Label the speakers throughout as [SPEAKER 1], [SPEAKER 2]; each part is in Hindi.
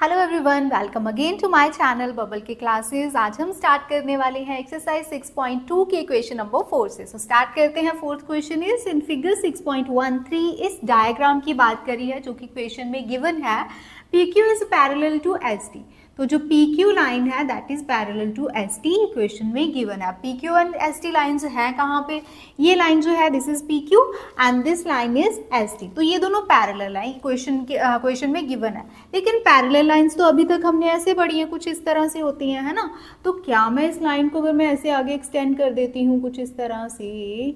[SPEAKER 1] Hello everyone, welcome again to my channel Bubble के क्लासेस। आज हम स्टार्ट करने वाले हैं एक्सरसाइज 6.2 के क्वेश्चन नंबर 4 से। सो स्टार्ट करते हैं। Fourth question is in figure 6.13 इस डायग्राम की बात करी है जो कि क्वेश्चन में गिवन है। PQ is parallel to ST। तो जो PQ लाइन है that is parallel to ST question में गिवन है। PQ एंड ST लाइन जो है कहाँ पे, ये लाइन जो है this is PQ and this line is ST। तो ये दोनों पैरेलल है, क्वेश्चन में गिवन है। लेकिन पैरेलल लाइंस तो अभी तक हमने ऐसे पढ़ी है, कुछ इस तरह से होती हैं, है ना। तो क्या मैं इस लाइन को अगर मैं ऐसे आगे एक्सटेंड कर देती हूँ कुछ इस तरह से,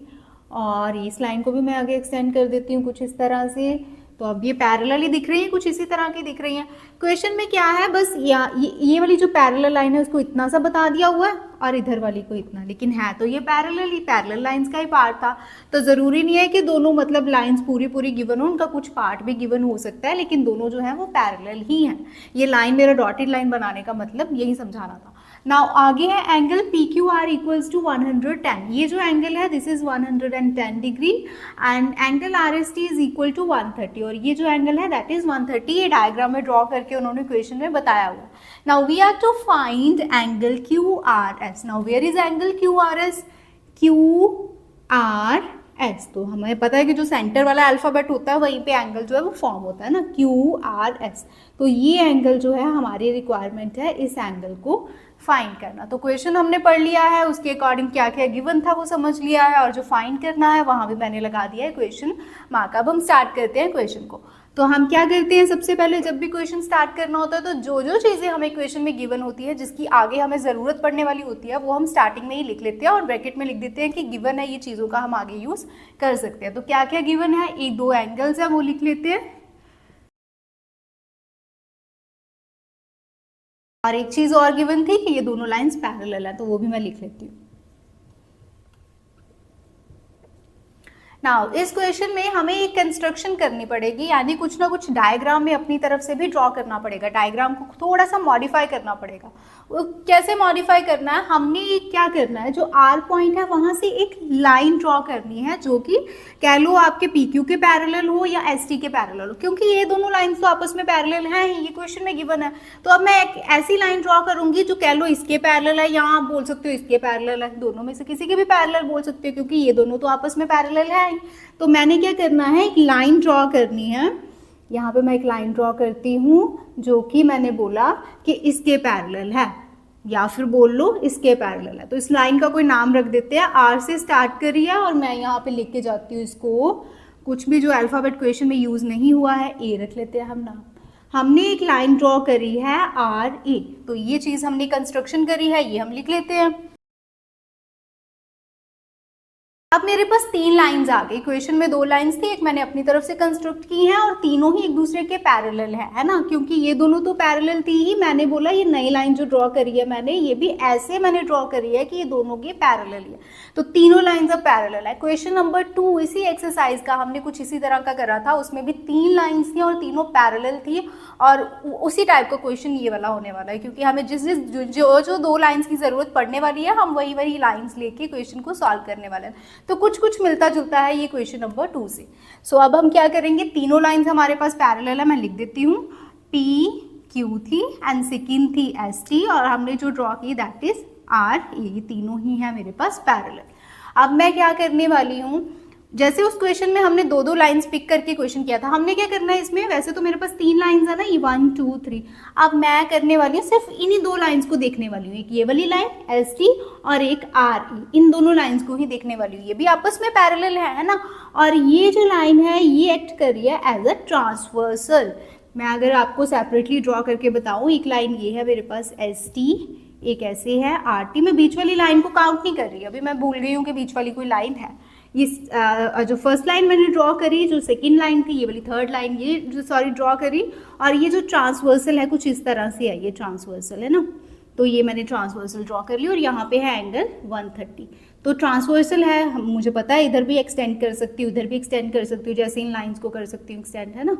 [SPEAKER 1] और इस लाइन को भी मैं आगे एक्सटेंड कर देती हूँ कुछ इस तरह से, तो अब ये पैरेलल ही दिख रही है, कुछ इसी तरह की दिख रही हैं। क्वेश्चन में क्या है, बस ये वाली जो पैरेलल लाइन है उसको इतना सा बता दिया हुआ है और इधर वाली को इतना, लेकिन है तो ये पैरेलल लाइंस का ही पार्ट था। तो ज़रूरी नहीं है कि दोनों मतलब लाइंस पूरी गिवन हो, उनका कुछ पार्ट भी गिवन हो सकता है, लेकिन दोनों जो है वो पैरेलल ही हैं। ये लाइन मेरा डॉटेड लाइन बनाने का मतलब यही समझाना था। नाउ आगे है एंगल PQR इक्वल्स टू 110। ये जो एंगल है this is 110 degree and angle RST is equal to 130, और ये जो एंगल है दैट इज 130। ये डायग्राम में ड्रॉ करके उन्होंने क्वेश्चन में बताया हुआ। Now we are to find angle QRS। Now where is angle QRS? QRS, तो हमें पता है कि जो सेंटर वाला अल्फाबेट होता है वहीं पे एंगल जो है वो फॉर्म होता है ना, QRS। तो ये एंगल जो है हमारी रिक्वायरमेंट है इस एंगल को फाइंड करना। तो क्वेश्चन हमने पढ़ लिया है, उसके अकॉर्डिंग क्या क्या गिवन था वो समझ लिया है, और जो फाइंड करना है वहां भी मैंने लगा दिया है क्वेश्चन मार्क। अब हम स्टार्ट करते हैं क्वेश्चन को। तो हम क्या करते हैं, सबसे पहले जब भी क्वेश्चन स्टार्ट करना होता है तो जो जो चीज़ें हमें क्वेश्चन में गिवन होती है, जिसकी आगे हमें ज़रूरत पड़ने वाली होती है, वो हम स्टार्टिंग में ही लिख लेते हैं और ब्रैकेट में लिख देते हैं कि गिवन है, ये चीज़ों का हम आगे यूज़ कर सकते हैं। तो क्या क्या गिवन है, एक दो एंगल्स है वो लिख लेते हैं, और एक चीज़ और गिवन थी कि ये दोनों लाइंस पैरेलल है, तो वो भी मैं लिख लेती हूँ। नाउ इस क्वेश्चन में हमें एक कंस्ट्रक्शन करनी पड़ेगी, यानी कुछ ना कुछ डायग्राम में अपनी तरफ से भी ड्रॉ करना पड़ेगा, डायग्राम को थोड़ा सा मॉडिफाई करना पड़ेगा। वो कैसे मॉडिफाई करना है, हमने क्या करना है, जो R पॉइंट है वहां से एक लाइन ड्रॉ करनी है जो कि कह लो आपके PQ के पैरेलल हो या ST के पैरेलल हो, क्योंकि ये दोनों लाइंस तो आपस में पैरेलल हैं ही, ये क्वेश्चन में गिवन है। तो अब मैं एक ऐसी लाइन ड्रॉ करूंगी जो कह लो इसके पैरेलल है, यहाँ आप बोल सकते हो इसके पैरेलल है, दोनों में से किसी के भी पैरेलल बोल सकते हो क्योंकि ये दोनों तो आपस में पैरेलल है। तो मैंने क्या करना है, एक लाइन ड्रॉ करनी है। यहाँ पे मैं एक लाइन ड्रॉ करती हूँ जो कि मैंने बोला कि इसके पैरेलल है, या फिर बोल लो इसके पैरेलल है। तो इस लाइन का कोई नाम रख देते हैं, R से स्टार्ट करिए और मैं यहाँ पे लिख के जाती हूँ इसको, कुछ भी जो अल्फाबेट क्वेश्चन में यूज नहीं हुआ है, A रख लेते हैं हम नाम। हमने एक लाइन ड्रॉ करी है RA, तो ये चीज हमने कंस्ट्रक्शन करी है, ये हम लिख लेते हैं। अब मेरे पास तीन लाइंस आ गई, क्वेश्चन में दो लाइंस थी, एक मैंने अपनी तरफ से कंस्ट्रक्ट की है और तीनों ही एक दूसरे के पैरेलल है ना, क्योंकि ये दोनों तो पैरेलल थी ही। मैंने बोला ये नई लाइन जो ड्रॉ करी है मैंने, ये भी ऐसे मैंने ड्रॉ करी है कि ये दोनों के पैरेलल है, तो तीनों लाइंस अब पैरेलल है। क्वेश्चन नंबर 2 इसी एक्सरसाइज का हमने कुछ इसी तरह का करा था, उसमें भी तीन लाइन्स थी और तीनों पैरेलल थी, और उसी टाइप का क्वेश्चन ये वाला होने वाला है, क्योंकि हमें जो दो लाइन्स की जरूरत पड़ने वाली है हम वही लाइन्स लेके क्वेश्चन को सॉल्व करने वाले हैं। तो कुछ कुछ मिलता जुलता है ये क्वेश्चन नंबर 2 से। सो अब हम क्या करेंगे, तीनों लाइंस हमारे पास पैरेलल है, मैं लिख देती हूँ PQ थी एंड सेकंड थी ST, और हमने जो ड्रॉ की दैट इज RA, ये तीनों ही है मेरे पास पैरेलल। अब मैं क्या करने वाली हूँ, जैसे उस क्वेश्चन में हमने दो लाइंस पिक करके क्वेश्चन किया था, हमने क्या करना है इसमें, वैसे तो मेरे पास तीन लाइंस है ना, ये 1 2 3। अब मैं करने वाली हूँ सिर्फ इन्हीं दो लाइंस को देखने वाली हूँ, एक ये वाली लाइन ST और एक RE, इन दोनों लाइंस को ही देखने वाली हूँ। ये भी आपस में पैरेलल है ना, और ये जो लाइन है ये एक्ट कर रही है एज अ ट्रांसवर्सल। मैं अगर आपको सेपरेटली ड्रॉ करके बताऊँ, एक लाइन ये है मेरे पास ST, एक ऐसे है RT। मैं बीच वाली लाइन को काउंट नहीं कर रही, अभी मैं भूल गई हूँ कि बीच वाली कोई लाइन है। ये जो फर्स्ट लाइन मैंने ड्रॉ करी, जो सेकंड लाइन थी, ये वाली थर्ड लाइन ये जो ड्रॉ करी, और ये जो ट्रांसवर्सल है कुछ इस तरह से है, ये ट्रांसवर्सल है ना, तो ये मैंने ट्रांसवर्सल ड्रॉ कर ली, और यहाँ पे है एंगल 130। तो ट्रांसवर्सल है, मुझे पता है इधर भी एक्सटेंड कर सकती हूँ, उधर भी एक्सटेंड कर सकती हूँ, जैसे इन लाइन्स को कर सकती हूँ एक्सटेंड, है ना।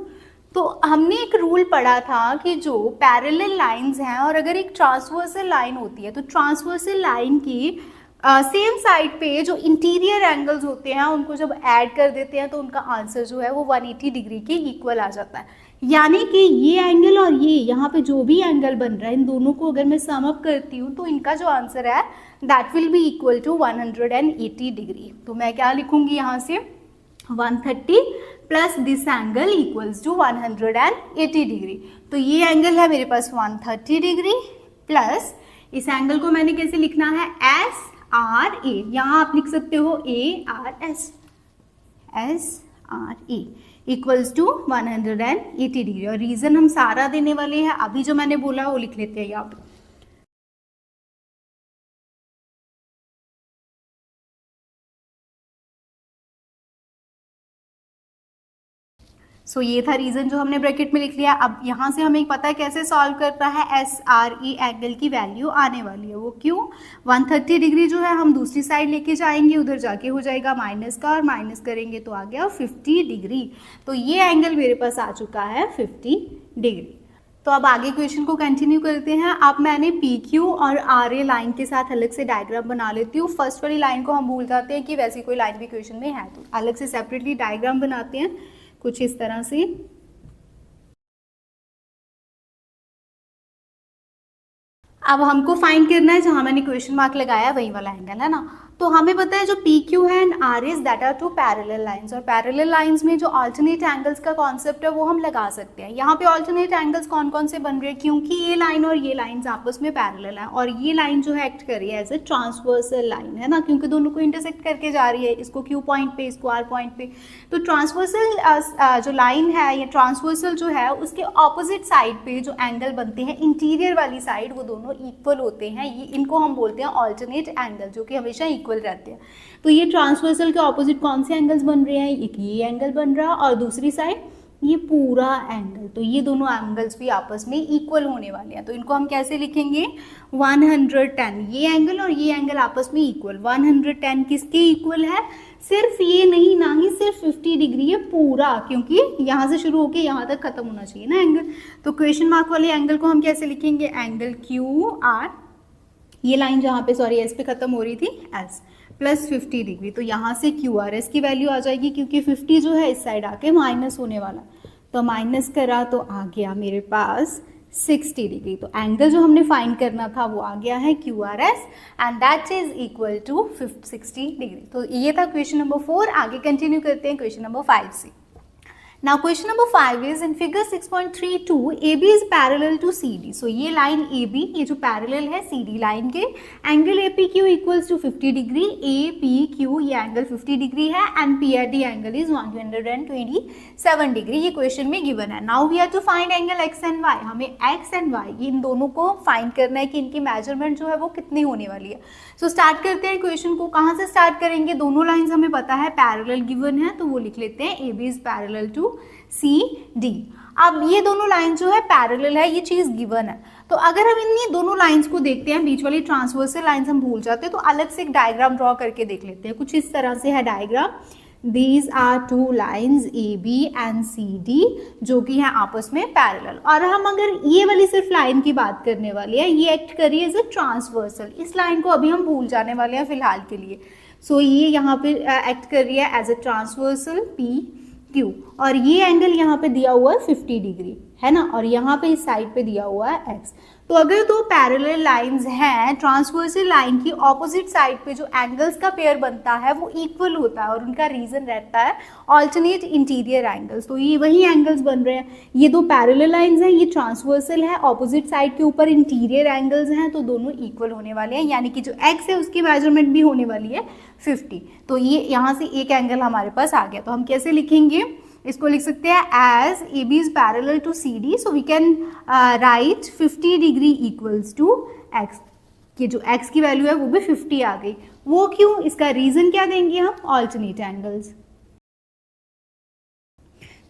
[SPEAKER 1] तो हमने एक रूल पढ़ा था कि जो पैरेलल लाइंस हैं और अगर एक ट्रांसवर्सल लाइन होती है, तो ट्रांसवर्सल लाइन की सेम साइड पे जो इंटीरियर एंगल्स होते हैं उनको जब ऐड कर देते हैं तो उनका आंसर जो है वो 180 डिग्री के इक्वल आ जाता है। यानी कि ये एंगल और ये यहाँ पे जो भी एंगल बन रहा है, इन दोनों को अगर मैं सम अप करती हूँ तो इनका जो आंसर है that will be equal to 180 degree. तो मैं क्या लिखूंगी यहाँ से 130 plus this angle equals to 180 degree. तो ये एंगल है मेरे पास 130 डिग्री प्लस इस एंगल को मैंने कैसे लिखना है एस आर ए, यहाँ आप लिख सकते हो A R S, S R A equals to 180 degree. और रीजन हम सारा देने वाले हैं, अभी जो मैंने बोला वो लिख लेते हैं यहाँ पे। सो ये था रीजन जो हमने ब्रैकेट में लिख लिया। अब यहाँ से हमें पता है कैसे सॉल्व करता है, एस आर ई एंगल की वैल्यू आने वाली है। वो क्यों, 130 डिग्री जो है हम दूसरी साइड लेके जाएंगे, उधर जाके हो जाएगा माइनस का, और माइनस करेंगे तो आ गया 50 डिग्री। तो ये एंगल मेरे पास आ चुका है 50 डिग्री। तो अब आगे क्वेश्चन को कंटिन्यू करते हैं। अब मैंने पी क्यू और आर ए लाइन के साथ अलग से डायग्राम बना लेती हूँ। फर्स्ट वाली लाइन को हम भूल जाते हैं कि वैसी कोई लाइन भी क्वेश्चन में है, तो अलग से सेपरेटली डायग्राम बनाते हैं कुछ इस तरह से। अब हमको फाइंड करना है जहां मैंने क्वेश्चन मार्क लगाया वही वाला एंगल है ना। तो हमें पता है जो पी क्यू है and R S that are two parallel lines, और पैरेलल लाइंस में जो अल्टरनेट एंगल्स का कॉन्सेप्ट है वो हम लगा सकते हैं। यहाँ पे अल्टरनेट एंगल्स कौन कौन से बन रहे हैं, क्योंकि ये लाइन और ये लाइंस आपस में पैरेलल है, और ये लाइन जो है एक्ट कर रही है एज ए ट्रांसवर्सल लाइन, है ना, क्योंकि दोनों को इंटरसेक्ट करके जा रही है, इसको क्यू पॉइंट पे, इसको आर पॉइंट पे। तो ट्रांसवर्सल जो लाइन है या ट्रांसवर्सल जो है उसके ऑपोजिट साइड पे जो एंगल बनते हैं इंटीरियर वाली साइड, वो दोनों इक्वल होते हैं। ये इनको हम बोलते हैं अल्टरनेट एंगल, जो कि हमेशा इक्वल रहते हैं। तो ये ट्रांसवर्सल के ऑपोजिट कौन से एंगल्स बन रहे हैं, एक ये एंगल बन रहा है और दूसरी साइड ये पूरा एंगल। तो ये दोनों एंगल्स भी आपस में इक्वल होने वाले हैं। तो इनको हम कैसे लिखेंगे, 110, ये एंगल और ये एंगल आपस में इक्वल। 110 किसके इक्वल है, सिर्फ ये नहीं, ना ही सिर्फ 50 डिग्री है पूरा, क्योंकि यहाँ से शुरू होके यहाँ तक खत्म होना चाहिए ना एंगल। तो क्वेश्चन मार्क वाले एंगल को हम कैसे लिखेंगे, एंगल क्यू आर, ये लाइन जहाँ पे सॉरी एस पे खत्म हो रही थी, एस प्लस 50 डिग्री। तो यहाँ से क्यू आर एस की वैल्यू आ जाएगी, क्योंकि 50 जो है इस साइड आके माइनस होने वाला, तो माइनस करा तो आ गया मेरे पास 60 डिग्री। तो एंगल जो हमने फाइंड करना था वो आ गया है Q R S and that is equal to 60 degree. तो ये था क्वेश्चन नंबर 4। आगे कंटिन्यू करते हैं क्वेश्चन नंबर 5 से। Now question number 5 is in figure 6.32 AB is parallel to CD. So ये line AB ये जो parallel है CD line के, angle APQ equals to 50 degree, APQ ये angle 50 degree है and PRD angle is 127 degree। ये question में given है। Now we have to find angle X and Y। हमें X and Y इन दोनों को find करना है कि इनकी measurement जो है वो कितनी होने वाली है। So start करते हैं question को। कहाँ से start करेंगे, दोनों lines हमें पता है parallel given है, तो वो लिख लेते हैं AB is parallel to CD। अब ये दोनों लाइन जो है पैरेलल है, ये चीज गिवन है। तो अगर हम इन दोनों लाइंस को देखते हैं, बीच वाली ट्रांसवर्सल लाइंस हम भूल जाते हैं, तो अलग से एक डायग्राम ड्रॉ करके देख लेते हैं। कुछ इस तरह से है diagram. These are two lines AB and CD जो कि है आपस में पैरेलल। और हम अगर ये वाली सिर्फ लाइन की बात करने वाले हैं, ये एक्ट करिए एज ए ट्रांसवर्सल। इस लाइन को अभी हम भूल जाने वाले हैं फिलहाल के लिए। सो ये यहाँ पे एक्ट कर रही है as a transversal P Q, और ये एंगल यहाँ पे दिया हुआ है 50 डिग्री, है ना, और यहाँ पे इस साइड पे दिया हुआ है x। तो अगर दो पैरेलल लाइंस हैं, ट्रांसवर्सल लाइन की ऑपोजिट साइड पे जो एंगल्स का पेयर बनता है वो इक्वल होता है, और उनका रीजन रहता है ऑल्टरनेट इंटीरियर एंगल्स। तो ये वही एंगल्स बन रहे हैं। ये दो पैरेलल लाइंस हैं, ये ट्रांसवर्सल है, ऑपोजिट साइड के ऊपर इंटीरियर एंगल्स हैं, तो दोनों इक्वल होने वाले हैं, यानी कि जो x है उसकी मेजरमेंट भी होने वाली है 50। तो ये यहाँ से एक एंगल हमारे पास आ गया। तो हम कैसे लिखेंगे, इसको लिख सकते हैं as AB is parallel to CD, so we can write 50 degree equals to x। कि जो x की वैल्यू है वो भी 50 आ गई। वो क्यों, इसका रीजन क्या देंगे हम, ऑल्टरनेट एंगल्स।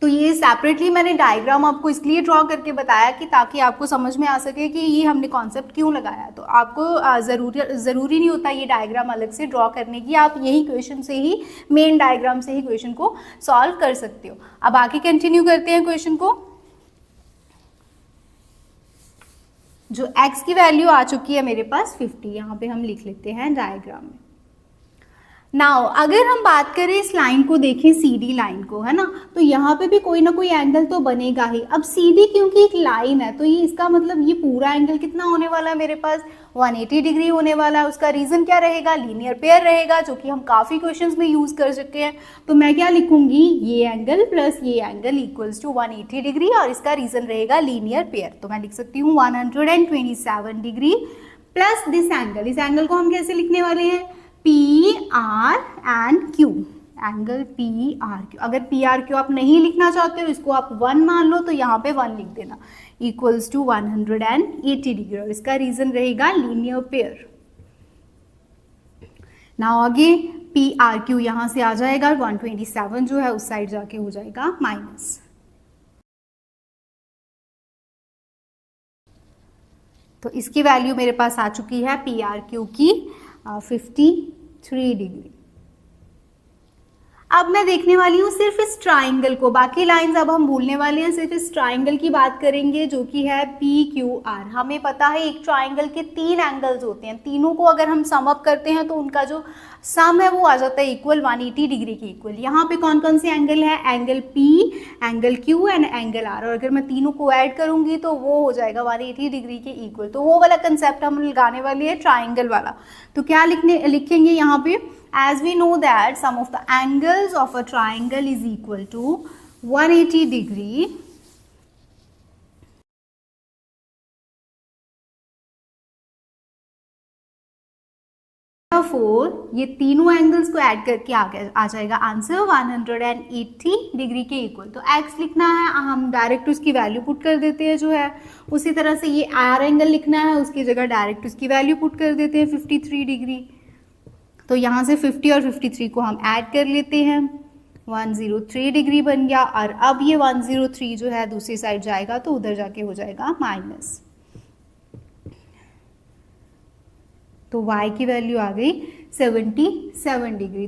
[SPEAKER 1] तो ये सेपरेटली मैंने डायग्राम आपको इसलिए ड्रॉ करके बताया कि ताकि आपको समझ में आ सके कि ये हमने कॉन्सेप्ट क्यों लगाया। तो आपको ज़रूरी नहीं होता ये डायग्राम अलग से ड्रॉ करने की, आप यही क्वेश्चन से ही, मेन डायग्राम से ही क्वेश्चन को सॉल्व कर सकते हो। अब आगे कंटिन्यू करते हैं क्वेश्चन को। जो x की वैल्यू आ चुकी है मेरे पास 50, यहाँ पे हम लिख लेते हैं डायग्राम में। नाउ अगर हम बात करें इस लाइन को, देखें CD लाइन को, है ना, तो यहाँ पे भी कोई ना कोई एंगल तो बनेगा ही। अब CD क्योंकि एक लाइन है तो ये इसका मतलब ये पूरा एंगल कितना होने वाला है मेरे पास, 180 डिग्री होने वाला है। उसका रीजन क्या रहेगा, लीनियर पेयर रहेगा, जो कि हम काफ़ी क्वेश्चंस में यूज़ कर चुके हैं। तो मैं क्या लिखूंगी, ये एंगल प्लस ये एंगल इक्वल्स टू 180 डिग्री, और इसका रीजन रहेगा लीनियर पेयर। तो मैं लिख सकती हूँ 127 डिग्री प्लस दिस एंगल। इस एंगल को हम कैसे लिखने वाले हैं, PR and Q, angle PRQ। अगर PRQ आप नहीं लिखना चाहते हो, इसको आप 1 मान लो, तो यहाँ पे 1 लिख देना, इक्वल्स टू 180 डिग्री, और इसका रीजन रहेगा लीनियर पेयर। नाउ आगे PRQ यहाँ से आ जाएगा, 127 जो है उस साइड जाके हो जाएगा माइनस। तो इसकी वैल्यू मेरे पास आ चुकी है PRQ की 53 डिग्री। अब मैं देखने वाली हूँ सिर्फ इस ट्राइंगल को, बाकी लाइंस अब हम भूलने वाले हैं, सिर्फ इस ट्राइंगल की बात करेंगे जो कि है PQR। हमें पता है एक ट्राइंगल के 3 एंगल्स होते हैं, तीनों को अगर हम सम अप करते हैं तो उनका जो सम है वो आ जाता है इक्वल 180 डिग्री के इक्वल। यहाँ पे कौन कौन से एंगल है, angle P, angle Q and angle R, और अगर मैं तीनों को ऐड करूंगी तो वो हो जाएगा 180 डिग्री के इक्वल। तो वो वाला कंसेप्ट हम लगाने वाले हैं, ट्राइंगल वाला। तो क्या लिखेंगे यहाँ पे, as we know that sum of the angles of a triangle is equal to 180 degree ये तीनों एंगल्स को ऐड करके आ जाएगा आंसर 180 डिग्री के इक्वल। तो x लिखना है, हम डायरेक्ट उसकी वैल्यू पुट कर देते हैं जो है। उसी तरह से ये R एंगल लिखना है, उसकी जगह डायरेक्ट उसकी वैल्यू पुट कर देते हैं 53 डिग्री। तो यहाँ से 50 और 53 को हम ऐड कर लेते हैं, 103 डिग्री बन गया। और अब ये 103 जो है दूसरी साइड जाएगा तो उधर जाके हो जाएगा माइनस। तो y की वैल्यू आ गई 77 डिग्री।